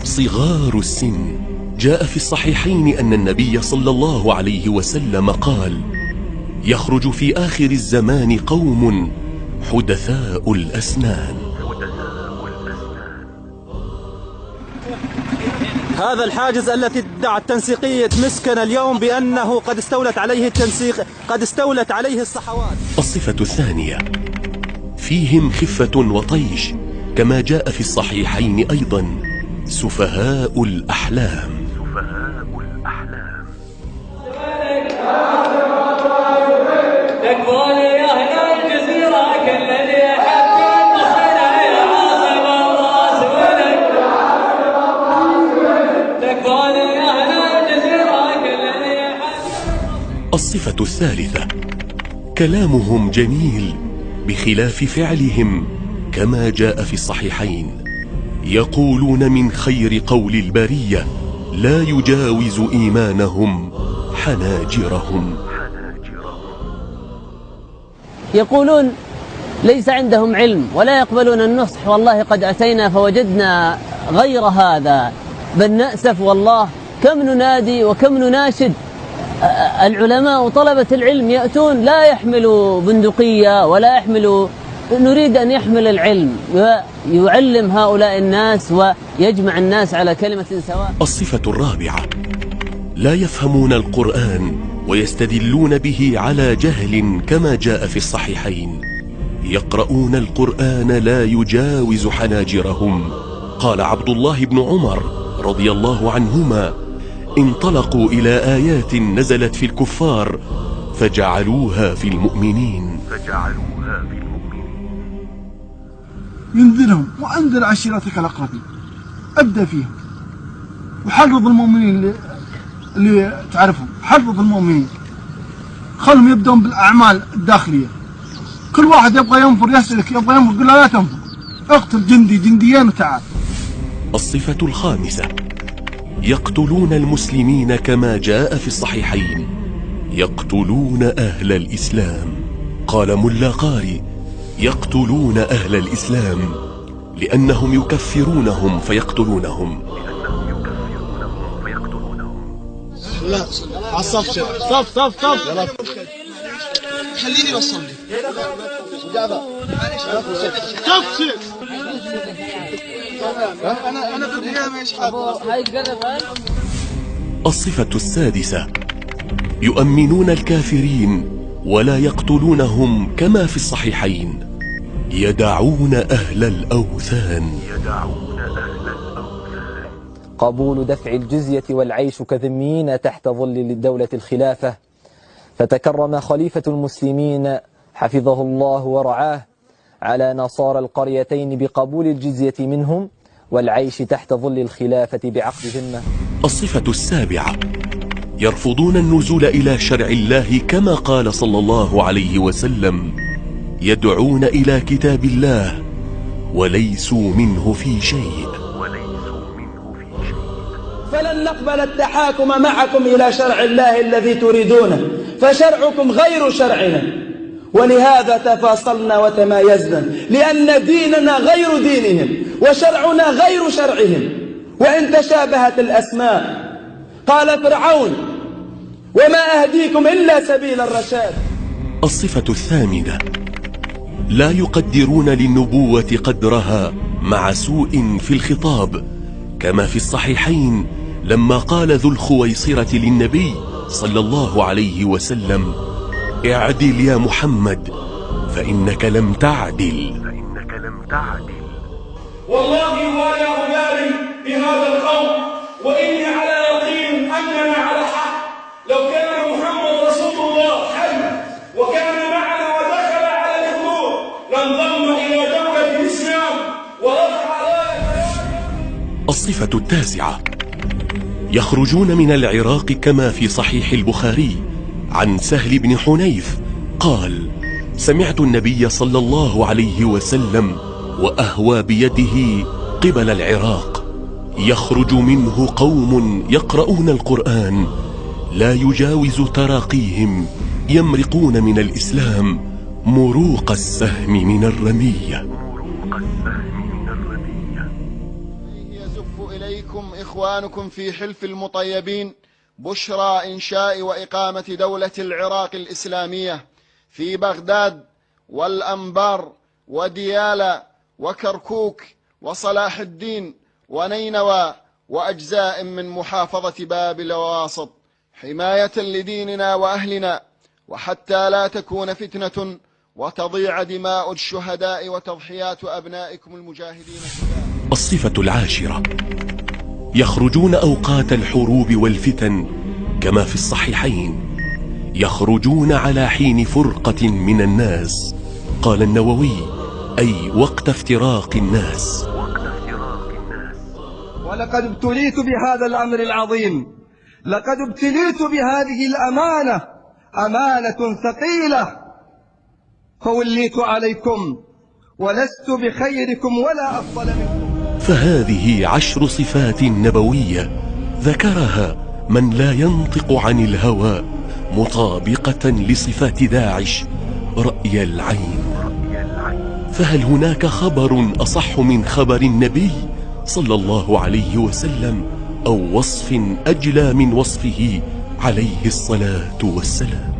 صغار السن. جاء في الصحيحين أن النبي صلى الله عليه وسلم قال: يخرج في آخر الزمان قوم حدثاء الأسنان. هذا الحاجز الذي ادعى التنسيقية مسكن اليوم بأنه قد استولت عليه الصحوات. الصفة الثانية: فيهم خفة وطيش، كما جاء في الصحيحين أيضا: سفهاء الأحلام. الصفة الثالثة: كلامهم جميل بخلاف فعلهم، كما جاء في الصحيحين: يقولون من خير قول البرية لا يجاوز إيمانهم حناجرهم. يقولون ليس عندهم علم ولا يقبلون النصح، والله قد أتينا فوجدنا غير هذا، بل نأسف والله كم ننادي وكم نناشد العلماء وطلبة العلم، يأتون لا يحملوا بندقية ولا يحملوا، نريد أن يحمل العلم ويعلم هؤلاء الناس ويجمع الناس على كلمة سواء. الصفة الرابعة: لا يفهمون القرآن ويستدلون به على جهل، كما جاء في الصحيحين: يقرؤون القرآن لا يجاوز حناجرهم. قال عبد الله بن عمر رضي الله عنهما: انطلقوا إلى آيات نزلت في الكفار فجعلوها في المؤمنين. ينذرهم وأنذر عشيرتك الأقربين، أبدأ فيهم وحرض المؤمنين اللي تعرفهم، حرض المؤمنين، خلهم يبدون بالأعمال الداخلية. كل واحد يبغى ينفر يسألك، يبغى ينفر، قل لا تنفر، اقتل جنديين وتعال. الصفة الخامسة: يقتلون المسلمين، كما جاء في الصحيحين: يقتلون أهل الإسلام. قال ملا قاري: يقتلون أهل الإسلام لأنهم يكفرونهم فيقتلونهم. لا عالصف، صف خليني بصلي. أنا في القيامة إيش الصفة السادسة: يؤمنون الكافرين ولا يقتلونهم، كما في الصحيحين: يدعون أهل الأوثان. قبول دفع الجزية والعيش كذميين تحت ظل دولة الخلافة، فتكرم خليفة المسلمين حفظه الله ورعاه على نصارى القريتين بقبول الجزية منهم والعيش تحت ظل الخلافة بعقد ذمة. الصفة السابعة: يرفضون النزول إلى شرع الله، كما قال صلى الله عليه وسلم: يدعون إلى كتاب الله وليسوا منه في شيء. فلن نقبل التحاكم معكم إلى شرع الله الذي تريدونه، فشرعكم غير شرعنا، ولهذا تفاصلنا وتمايزنا، لأن ديننا غير دينهم وشرعنا غير شرعهم، وإن تشابهت الأسماء. قال فرعون: وما أهديكم إلا سبيل الرشاد. الصفة الثامنة: لا يقدرون للنبوة قدرها مع سوء في الخطاب، كما في الصحيحين لما قال ذو الخويصرة للنبي صلى الله عليه وسلم: اعدل يا محمد فإنك لم تعدل. والله ما يغالي بهذا القول، وإني على يقين أننا على حق. لو كان محمد رسول الله حي وكان معنا ودخل على الحضور لانضم إلى دولة الإسلام ورفع راية. الصفة التاسعة: يخرجون من العراق، كما في صحيح البخاري عن سهل بن حنيف قال: سمعت النبي صلى الله عليه وسلم وأهوى بيده قبل العراق، يخرج منه قوم يقرؤون القرآن لا يجاوز تراقيهم، يمرقون من الإسلام مروق السهم من الرمية. يهتف إليكم إخوانكم في حلف المطيبين بشرى إنشاء وإقامة دولة العراق الإسلامية في بغداد والأنبار وديالى وكركوك وصلاح الدين ونينوى وأجزاء من محافظة بابل وواسط، حماية لديننا وأهلنا، وحتى لا تكون فتنة وتضيع دماء الشهداء وتضحيات أبنائكم المجاهدين. الصفة العاشرة: يخرجون أوقات الحروب والفتن كما في الصحيحين، يخرجون على حين فرقة من الناس. قال النووي: أي وقت افتراق الناس. ولقد ابتليت بهذا الأمر العظيم، لقد ابتليت بهذه الأمانة، أمانة ثقيلة، فوليت عليكم ولست بخيركم ولا أفضل منكم. فهذه 10 صفات نبوية ذكرها من لا ينطق عن الهوى، مطابقة لصفات داعش رأي العين. فهل هناك خبر أصح من خبر النبي صلى الله عليه وسلم، أو وصف أجلى من وصفه عليه الصلاة والسلام؟